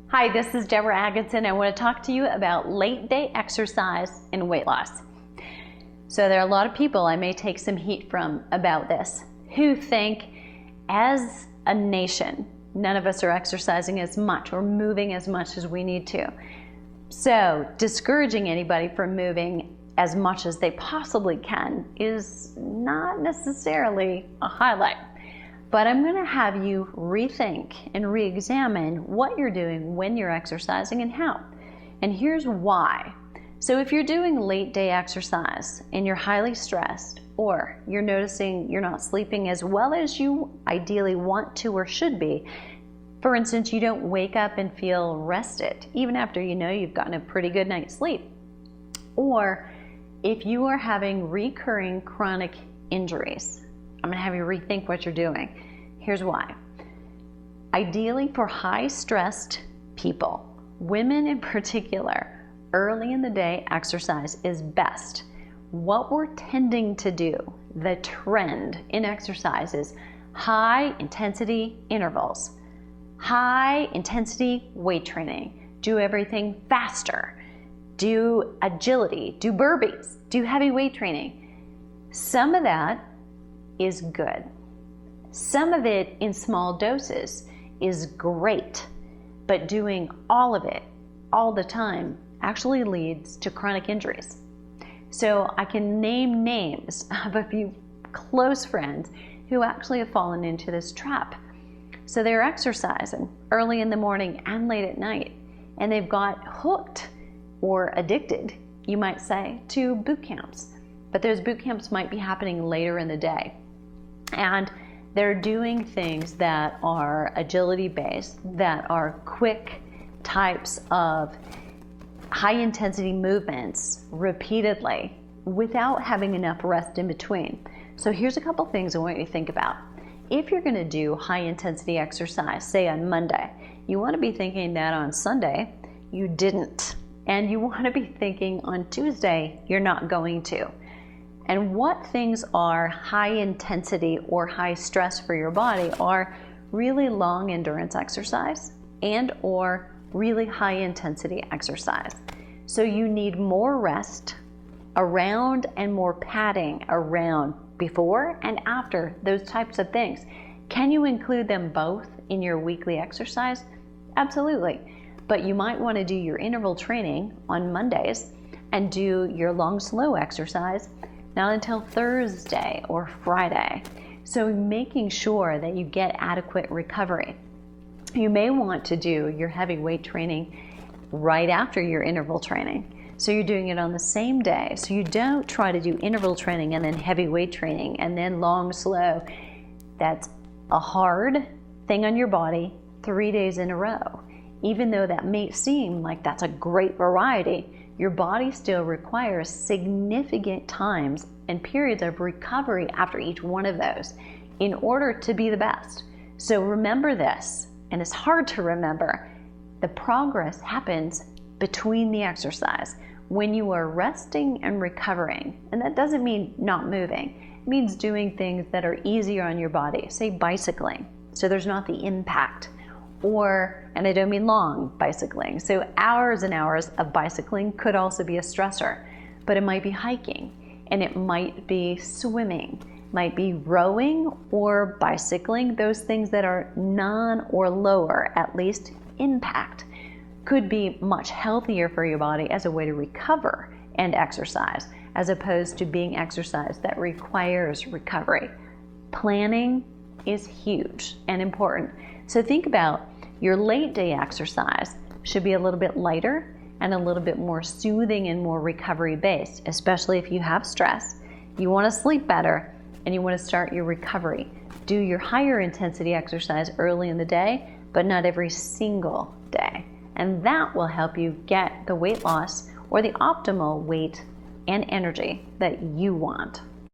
Hi, this is Deborah Atkinson. I want to talk to you about late day exercise and weight loss. So there are a lot of people I may take some heat from about this who think as a nation, none of us are exercising as much or moving as much as we need to. So discouraging anybody from moving as much as they possibly can is not necessarily a highlight. But I'm going to have you rethink and re-examine what you're doing when you're exercising and how. And here's why. So if you're doing late day exercise and you're highly stressed, or you're noticing you're not sleeping as well as you ideally want to or should be, for instance, you don't wake up and feel rested, even after you know you've gotten a pretty good night's sleep. Or if you are having recurring chronic injuries, I'm going to have you rethink what you're doing. Here's why. Ideally, for high-stressed people, women in particular, early in the day exercise is best. What we're tending to do, the trend in exercise is high-intensity intervals, high-intensity weight training, do everything faster, do agility, do burpees, do heavy weight training. Some of that is good. Some of it in small doses is great, but doing all of it all the time actually leads to chronic injuries. So I can name names of a few close friends who actually have fallen into this trap. So they're exercising early in the morning and late at night, and they've got hooked or addicted, you might say, to boot camps. But those boot camps might be happening later in the day. And they're doing things that are agility based, that are quick types of high intensity movements repeatedly without having enough rest in between. So here's a couple things I want you to think about. If you're going to do high intensity exercise, say on Monday, you want to be thinking that on Sunday you didn't. And you want to be thinking on Tuesday you're not going to. And what things are high intensity or high stress for your body are really long endurance exercise and or really high intensity exercise. So you need more rest around and more padding around before and after those types of things. Can you include them both in your weekly exercise? Absolutely. But you might want to do your interval training on Mondays and do your long slow exercise not until Thursday or Friday. So making sure that you get adequate recovery. You may want to do your heavy weight training right after your interval training. So you're doing it on the same day. So you don't try to do interval training and then heavy weight training and then long slow. That's a hard thing on your body 3 days in a row. Even though that may seem like that's a great variety, your body still requires significant times and periods of recovery after each one of those in order to be the best. So remember this, and it's hard to remember, the progress happens between the exercise when you are resting and recovering. And that doesn't mean not moving. It means doing things that are easier on your body, say bicycling, so there's not the impact. Or, and I don't mean long bicycling, so hours and hours of bicycling could also be a stressor, but it might be hiking, and it might be swimming, might be rowing or bicycling, those things that are none or lower, at least impact, could be much healthier for your body as a way to recover and exercise, as opposed to being exercise that requires recovery. Planning is huge and important. So think about your late day exercise should be a little bit lighter and a little bit more soothing and more recovery based, especially if you have stress, you want to sleep better, and you want to start your recovery. Do your higher intensity exercise early in the day, but not every single day. And that will help you get the weight loss or the optimal weight and energy that you want.